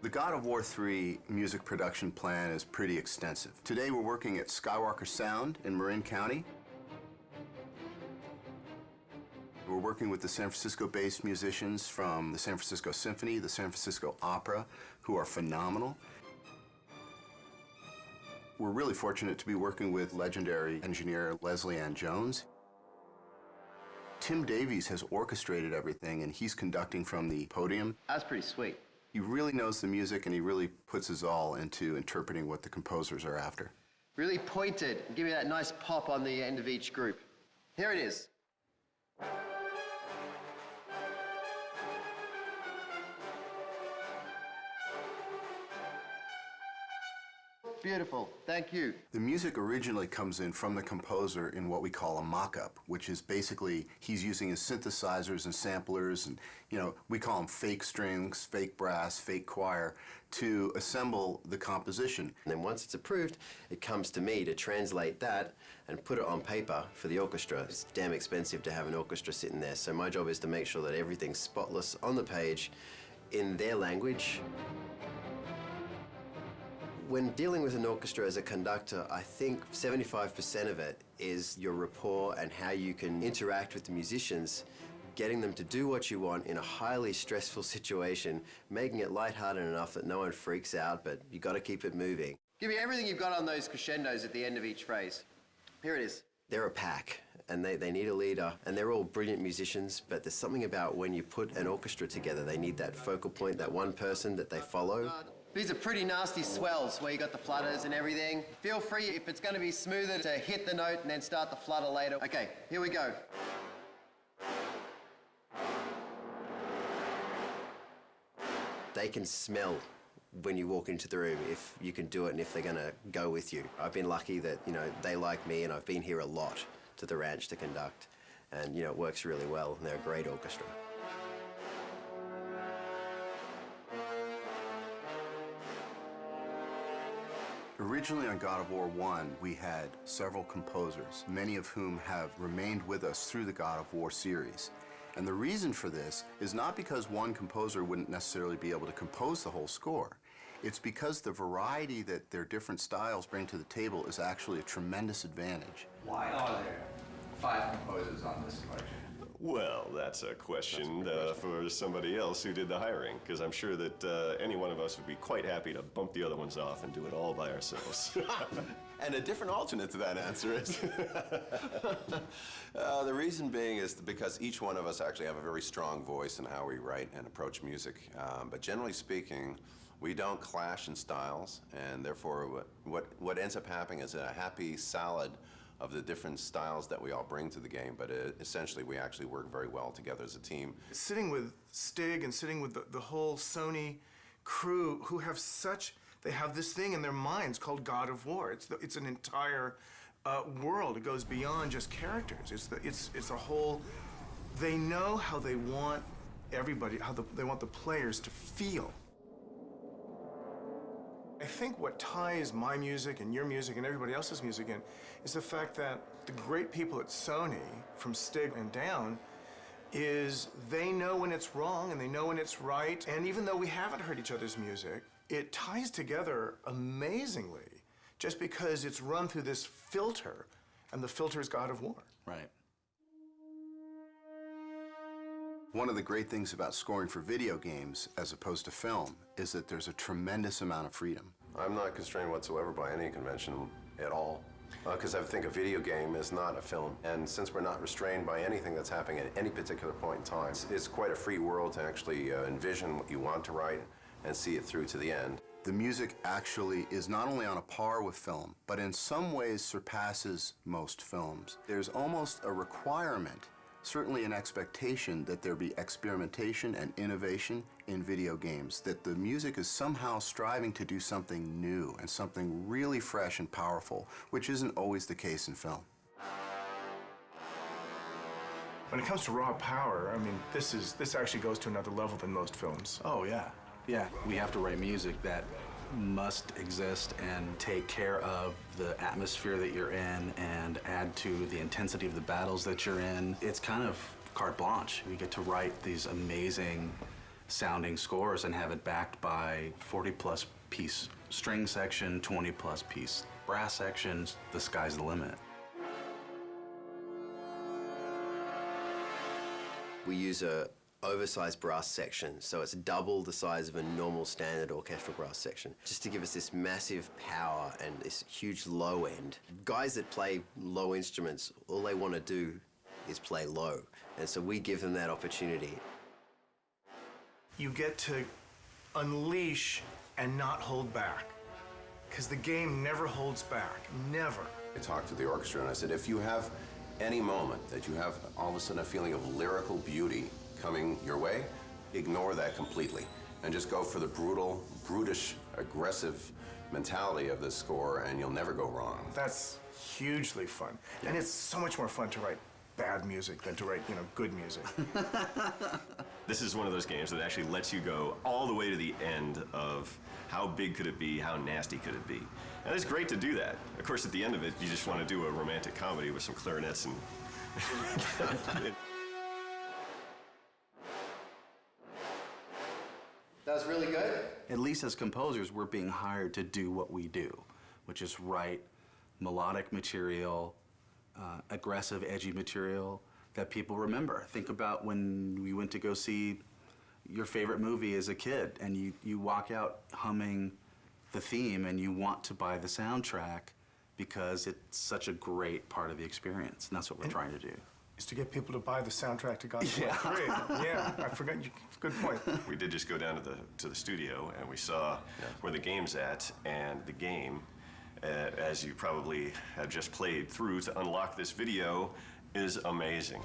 The God of War 3 music production plan is pretty extensive. Today we're working at Skywalker Sound in Marin County. We're working with the San Francisco-based musicians from the San Francisco Symphony, the San Francisco Opera, who are phenomenal. We're really fortunate to be working with legendary engineer Leslie Ann Jones. Tim Davies has orchestrated everything, and he's conducting from the podium. That's pretty sweet. He really knows the music, and he really puts his all into interpreting what the composers are after. Really pointed, and give me that nice pop on the end of each group. Here it is. Beautiful, thank you. The music originally comes in from the composer in what we call a mock-up, which is basically he's using his synthesizers and samplers and, we call them fake strings, fake brass, fake choir, to assemble the composition. And then once it's approved, it comes to me to translate that and put it on paper for the orchestra. It's damn expensive to have an orchestra sitting there, so my job is to make sure that everything's spotless on the page in their language. When dealing with an orchestra as a conductor, I think 75% of it is your rapport and how you can interact with the musicians, getting them to do what you want in a highly stressful situation, making it lighthearted enough that no one freaks out, but you got to keep it moving. Give me everything you've got on those crescendos at the end of each phrase. Here it is. They're a pack, and they need a leader, and they're all brilliant musicians, but there's something about when you put an orchestra together, they need that focal point, that one person that they follow. These are pretty nasty swells where you got the flutters and everything. Feel free, if it's going to be smoother, to hit the note and then start the flutter later. Okay, here we go. They can smell when you walk into the room if you can do it and if they're going to go with you. I've been lucky that, they like me, and I've been here a lot to the ranch to conduct. And, it works really well, and they're a great orchestra. Originally on God of War 1, we had several composers, many of whom have remained with us through the God of War series. And the reason for this is not because one composer wouldn't necessarily be able to compose the whole score. It's because the variety that their different styles bring to the table is actually a tremendous advantage. Why are there 5 composers on this collection? Well, that's a question for somebody else who did the hiring, because I'm sure that any one of us would be quite happy to bump the other ones off and do it all by ourselves. And a different alternate to that answer is the reason being is because each one of us actually have a very strong voice in how we write and approach music. But generally speaking, we don't clash in styles, and therefore what ends up happening is a happy salad of the different styles that we all bring to the game, but essentially we actually work very well together as a team. Sitting with Stig and sitting with the whole Sony crew who have they have this thing in their minds called God of War. It's an entire world. It goes beyond just characters. It's a whole, they know how they want everybody, they want the players to feel. I think what ties my music and your music and everybody else's music in is the fact that the great people at Sony, from Stig and down, is they know when it's wrong and they know when it's right. And even though we haven't heard each other's music, it ties together amazingly just because it's run through this filter, and the filter is God of War. Right. One of the great things about scoring for video games as opposed to film is that there's a tremendous amount of freedom. I'm not constrained whatsoever by any convention at all, because I think a video game is not a film. And since we're not restrained by anything that's happening at any particular point in time, it's quite a free world to actually envision what you want to write and see it through to the end. The music actually is not only on a par with film, but in some ways surpasses most films. There's almost a requirement, certainly an expectation, that there be experimentation and innovation in video games, that the music is somehow striving to do something new and something really fresh and powerful, which isn't always the case in film. When it comes to raw power, I mean, this actually goes to another level than most films. Oh, yeah. Yeah, we have to write music that must exist and take care of the atmosphere that you're in and add to the intensity of the battles that you're in. It's kind of carte blanche. We get to write these amazing sounding scores and have it backed by 40-plus piece string section, 20-plus piece brass sections. The sky's the limit. We use a oversized brass section, so it's double the size of a normal standard orchestral brass section, just to give us this massive power and this huge low end. Guys that play low instruments, all they want to do is play low, and so we give them that opportunity. You get to unleash and not hold back, because the game never holds back, never. I talked to the orchestra and I said, if you have any moment that you have all of a sudden a feeling of lyrical beauty coming your way, ignore that completely and just go for the brutal, brutish, aggressive mentality of this score and you'll never go wrong. That's hugely fun. And it's so much more fun to write bad music than to write, good music. This is one of those games that actually lets you go all the way to the end of how big could it be, how nasty could it be. And it's great to do that. Of course, at the end of it, you just want to do a romantic comedy with some clarinets and... That was really good. At least as composers, we're being hired to do what we do, which is write melodic material, aggressive, edgy material that people remember. Think about when we went to go see your favorite movie as a kid, and you walk out humming the theme, and you want to buy the soundtrack because it's such a great part of the experience, and that's what we're trying to do. Is to get people to buy the soundtrack to Godzilla 3. Yeah, I forgot. Good point. We did just go down to the studio, and we saw where the game's at, and the game, as you probably have just played through to unlock this video, is amazing.